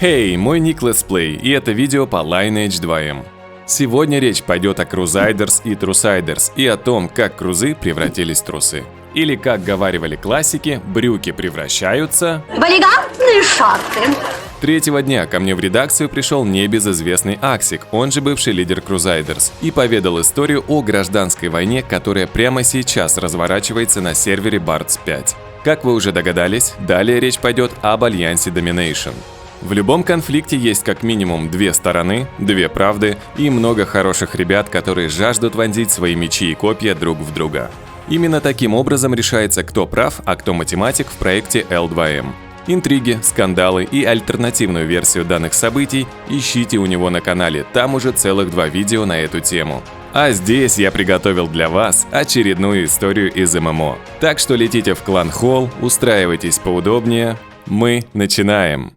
Hey, мой ник Летсплей, и это видео по Lineage 2M. Сегодня речь пойдет о Crusaders и Trusiders и о том, как крузы превратились в трусы. Или, как говаривали классики, брюки превращаются в элегантные шорты. Третьего дня ко мне в редакцию пришел небезызвестный Аксик, он же бывший лидер Crusaders, и поведал историю о гражданской войне, которая прямо сейчас разворачивается на сервере Bards 5. Как вы уже догадались, далее речь пойдет об альянсе Domination. В любом конфликте есть как минимум две стороны, две правды и много хороших ребят, которые жаждут вонзить свои мечи и копья друг в друга. Именно таким образом решается, кто прав, а кто математик в проекте L2M. Интриги, скандалы и альтернативную версию данных событий ищите у него на канале, там уже целых 2 видео на эту тему. А здесь я приготовил для вас очередную историю из ММО. Так что летите в клан Холл, устраивайтесь поудобнее, мы начинаем!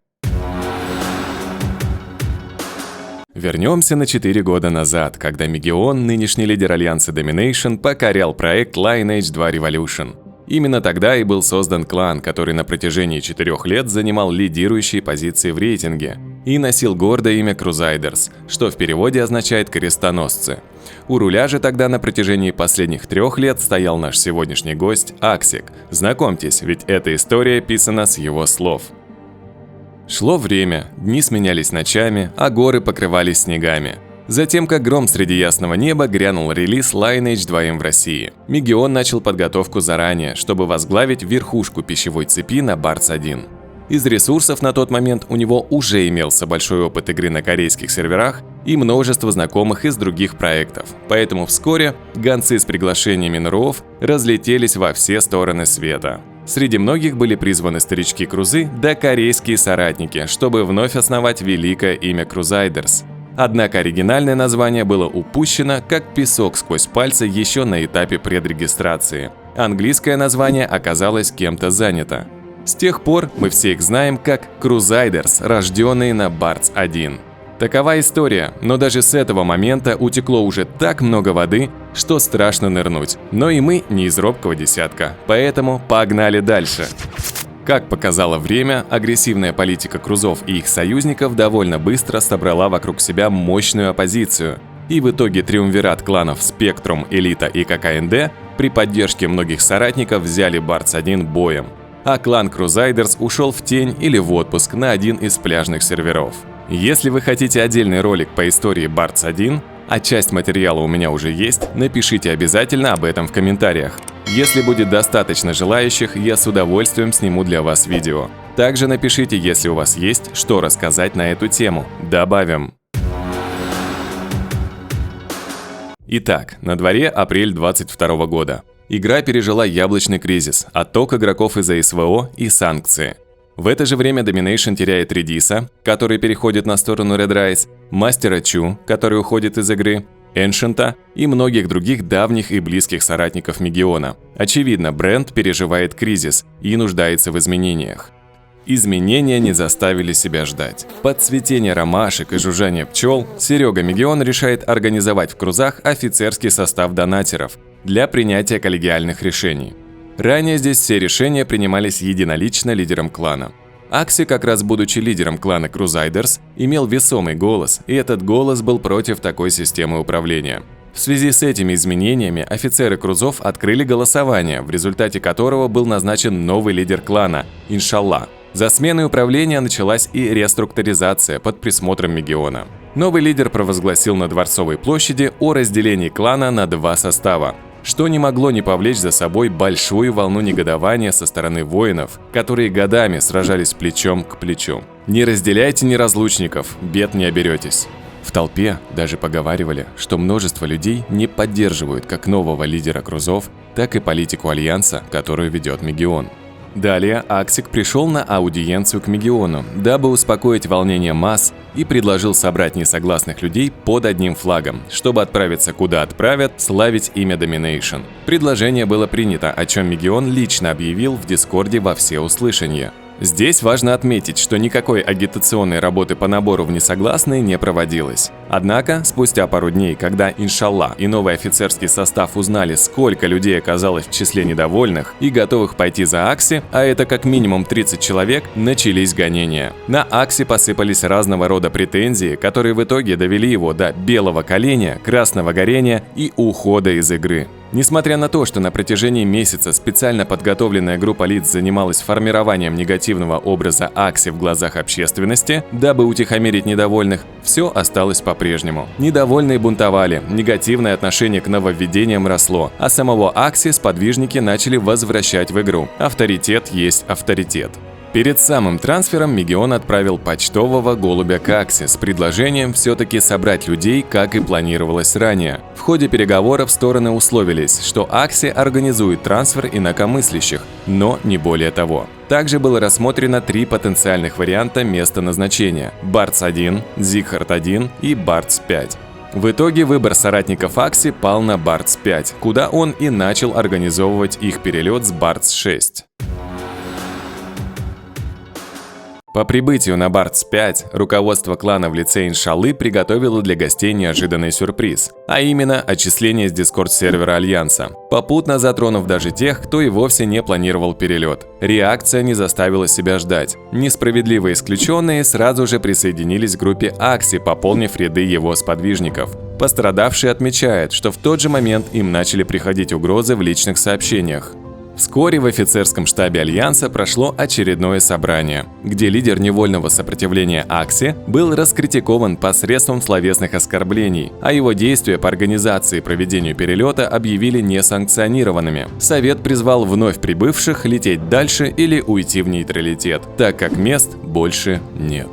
Вернемся на 4 года назад, когда Мегион, нынешний лидер альянса Domination, покорял проект Lineage 2 Revolution. Именно тогда и был создан клан, который на протяжении 4 лет занимал лидирующие позиции в рейтинге и носил гордое имя Crusaders, что в переводе означает «крестоносцы». У руля же тогда на протяжении последних 3 лет стоял наш сегодняшний гость Аксик. Знакомьтесь, ведь эта история писана с его слов. Шло время, дни сменялись ночами, а горы покрывались снегами. Затем, как гром среди ясного неба, грянул релиз Lineage 2M в России. Мегион начал подготовку заранее, чтобы возглавить верхушку пищевой цепи на Bards 1. Из ресурсов на тот момент у него уже имелся большой опыт игры на корейских серверах и множество знакомых из других проектов. Поэтому вскоре гонцы с приглашениями на РУОФ разлетелись во все стороны света. Среди многих были призваны старички-крузы да корейские соратники, чтобы вновь основать великое имя Crusaders. Однако оригинальное название было упущено, как песок сквозь пальцы еще на этапе предрегистрации. Английское название оказалось кем-то занято. С тех пор мы все их знаем как Crusaders, рожденные на Bards 1. Такова история, но даже с этого момента утекло уже так много воды, что страшно нырнуть. Но и мы не из робкого десятка, поэтому погнали дальше. Как показало время, агрессивная политика крузов и их союзников довольно быстро собрала вокруг себя мощную оппозицию. И в итоге триумвират кланов Spectrum, Элита и ККНД при поддержке многих соратников взяли Bards 1 боем. А клан Crusaders ушел в тень или в отпуск на один из пляжных серверов. Если вы хотите отдельный ролик по истории Bards 1, а часть материала у меня уже есть, напишите обязательно об этом в комментариях. Если будет достаточно желающих, я с удовольствием сниму для вас видео. Также напишите, если у вас есть что рассказать на эту тему. Добавим. Итак, на дворе апрель 2022 года. Игра пережила яблочный кризис, отток игроков из-за СВО и санкции. В это же время Domination теряет Редиса, который переходит на сторону Red Rise, Мастера Чу, который уходит из игры, Эншента и многих других давних и близких соратников Мегиона. Очевидно, бренд переживает кризис и нуждается в изменениях. Изменения не заставили себя ждать. Под цветение ромашек и жужжание пчел Серега Мегион решает организовать в крузах офицерский состав донатеров для принятия коллегиальных решений. Ранее здесь все решения принимались единолично лидером клана. Акси, как раз будучи лидером клана Crusaders, имел весомый голос, и этот голос был против такой системы управления. В связи с этими изменениями офицеры крузов открыли голосование, в результате которого был назначен новый лидер клана – Иншалла. За сменой управления началась и реструктуризация под присмотром Мегиона. Новый лидер провозгласил на Дворцовой площади о разделении клана на 2 состава, что не могло не повлечь за собой большую волну негодования со стороны воинов, которые годами сражались плечом к плечу. Не разделяйте неразлучников, бед не оберетесь. В толпе даже поговаривали, что множество людей не поддерживают как нового лидера крузов, так и политику альянса, которую ведет Мегион. Далее Аксик пришел на аудиенцию к Мегиону, дабы успокоить волнение масс, и предложил собрать несогласных людей под одним флагом, чтобы отправиться куда отправят, славить имя Domination. Предложение было принято, о чем Мегион лично объявил в Дискорде во всеуслышание. Здесь важно отметить, что никакой агитационной работы по набору в несогласные не проводилось. Однако, спустя пару дней, когда Иншалла и новый офицерский состав узнали, сколько людей оказалось в числе недовольных и готовых пойти за Акси, а это как минимум 30 человек, начались гонения. На Акси посыпались разного рода претензии, которые в итоге довели его до белого коленя, красного горения и ухода из игры. Несмотря на то, что на протяжении месяца специально подготовленная группа лиц занималась формированием негативного образа Акси в глазах общественности, дабы утихомирить недовольных, все осталось по-прежнему. Недовольные бунтовали, негативное отношение к нововведениям росло, а самого Акси сподвижники начали возвращать в игру. Авторитет есть авторитет. Перед самым трансфером Мегион отправил почтового голубя к Акси с предложением все-таки собрать людей, как и планировалось ранее. В ходе переговоров стороны условились, что Акси организует трансфер инакомыслящих, но не более того. Также было рассмотрено 3 потенциальных варианта места назначения – Бартс-1, Зигхард-1 и Бартс-5. В итоге выбор соратников Акси пал на Бартс-5, куда он и начал организовывать их перелет с Бартс-6. По прибытию на Бартс-5 руководство клана в лице Иншаллы приготовило для гостей неожиданный сюрприз, а именно отчисление с Дискорд-сервера Альянса, попутно затронув даже тех, кто и вовсе не планировал перелет. Реакция не заставила себя ждать. Несправедливо исключенные сразу же присоединились к группе Акси, пополнив ряды его сподвижников. Пострадавший отмечает, что в тот же момент им начали приходить угрозы в личных сообщениях. Вскоре в офицерском штабе Альянса прошло очередное собрание, где лидер невольного сопротивления Акси был раскритикован посредством словесных оскорблений, а его действия по организации и проведению перелета объявили несанкционированными. Совет призвал вновь прибывших лететь дальше или уйти в нейтралитет, так как мест больше нет.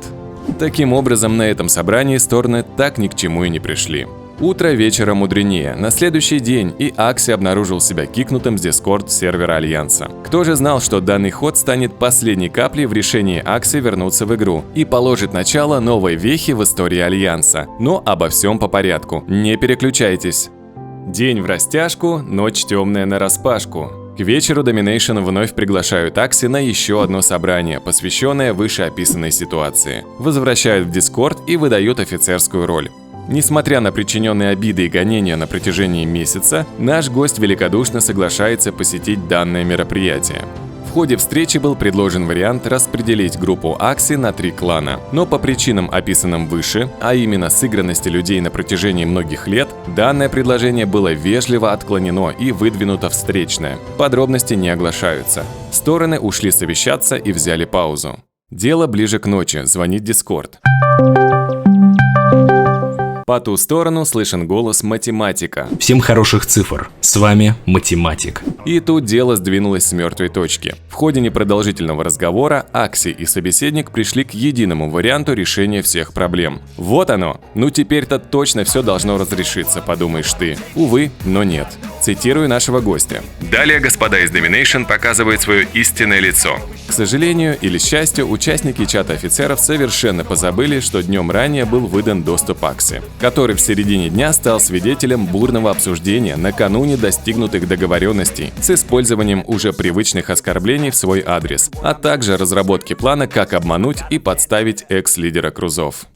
Таким образом, на этом собрании стороны так ни к чему и не пришли. Утро вечера мудренее. На следующий день и Акси обнаружил себя кикнутым с Дискорд-сервера Альянса. Кто же знал, что данный ход станет последней каплей в решении Акси вернуться в игру и положит начало новой вехе в истории Альянса. Но обо всем по порядку. Не переключайтесь. День в растяжку, ночь темная нараспашку. К вечеру Domination вновь приглашают Акси на еще одно собрание, посвященное вышеописанной ситуации. Возвращают в Дискорд и выдают офицерскую роль. Несмотря на причиненные обиды и гонения на протяжении месяца, наш гость великодушно соглашается посетить данное мероприятие. В ходе встречи был предложен вариант распределить группу Акси на 3 клана, но по причинам, описанным выше, а именно сыгранности людей на протяжении многих лет, данное предложение было вежливо отклонено и выдвинуто встречное. Подробности не оглашаются. Стороны ушли совещаться и взяли паузу. Дело ближе к ночи, звонит Дискорд. По ту сторону слышен голос математика. Всем хороших цифр. С вами математик. И тут дело сдвинулось с мертвой точки. В ходе непродолжительного разговора Акси и собеседник пришли к единому варианту решения всех проблем. Вот оно. Ну теперь-то точно все должно разрешиться, подумаешь ты. Увы, но нет. Цитирую нашего гостя. Далее господа из Domination показывают свое истинное лицо. К сожалению или счастью, участники чата офицеров совершенно позабыли, что днем ранее был выдан доступ Акси, который в середине дня стал свидетелем бурного обсуждения накануне достигнутых договоренностей с использованием уже привычных оскорблений в свой адрес, а также разработки плана, как обмануть и подставить экс-лидера Крузов.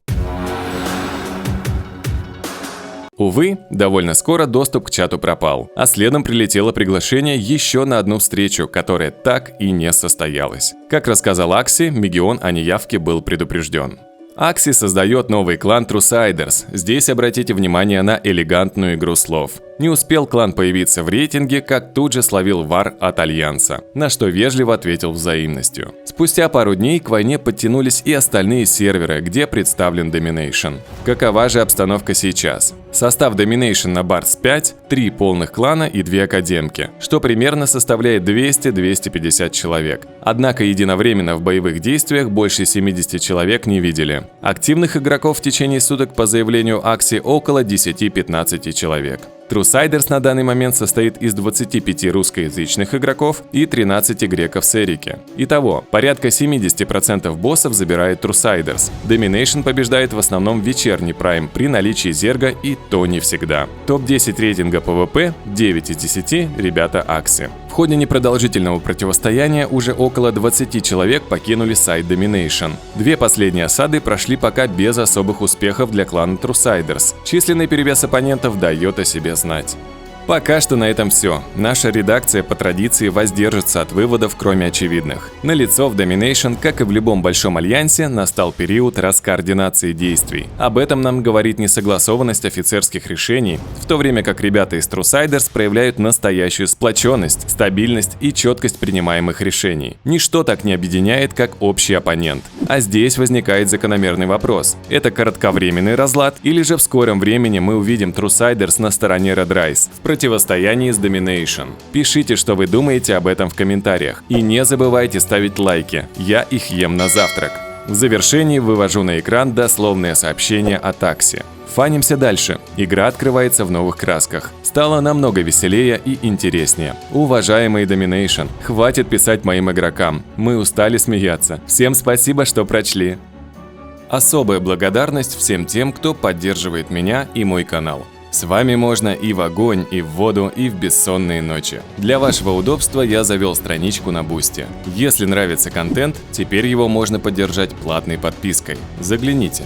Увы, довольно скоро доступ к чату пропал, а следом прилетело приглашение еще на одну встречу, которая так и не состоялась. Как рассказал Акси, Мегион о неявке был предупрежден. Акси создает новый клан Trusiders. Здесь обратите внимание на элегантную игру слов. Не успел клан появиться в рейтинге, как тут же словил вар от Альянса, на что вежливо ответил взаимностью. Спустя пару дней к войне подтянулись и остальные серверы, где представлен Domination. Какова же обстановка сейчас? Состав Domination на Бартс-5 – 3 полных клана и 2 академки, что примерно составляет 200-250 человек. Однако единовременно в боевых действиях больше 70 человек не видели. Активных игроков в течение суток по заявлению Акси около 10-15 человек. Trusiders на данный момент состоит из 25 русскоязычных игроков и 13 греков с Эрики. Итого, порядка 70% боссов забирает Trusiders. Domination побеждает в основном вечерний прайм при наличии зерга, и то не всегда. Топ-10 рейтинга PvP 9 из 10 ребята Акси. В ходе непродолжительного противостояния уже около 20 человек покинули сайт Domination. Две последние осады прошли пока без особых успехов для клана Truesiders. Численный перевес оппонентов дает о себе знать. Пока что на этом все. Наша редакция по традиции воздержится от выводов, кроме очевидных. Налицо в Domination, как и в любом большом альянсе, настал период раскоординации действий. Об этом нам говорит несогласованность офицерских решений, в то время как ребята из Truesiders проявляют настоящую сплоченность, стабильность и четкость принимаемых решений. Ничто так не объединяет, как общий оппонент. А здесь возникает закономерный вопрос. Это кратковременный разлад, или же в скором времени мы увидим Truesiders на стороне Red Rise в противостоянии с Domination? Пишите, что вы думаете об этом в комментариях. И не забывайте ставить лайки, я их ем на завтрак. В завершении вывожу на экран дословное сообщение о Таксе. Фанимся дальше. Игра открывается в новых красках. Стало намного веселее и интереснее. Уважаемые Domination, хватит писать моим игрокам. Мы устали смеяться. Всем спасибо, что прочли. Особая благодарность всем тем, кто поддерживает меня и мой канал. С вами можно и в огонь, и в воду, и в бессонные ночи. Для вашего удобства я завел страничку на Бусти. Если нравится контент, теперь его можно поддержать платной подпиской. Загляните.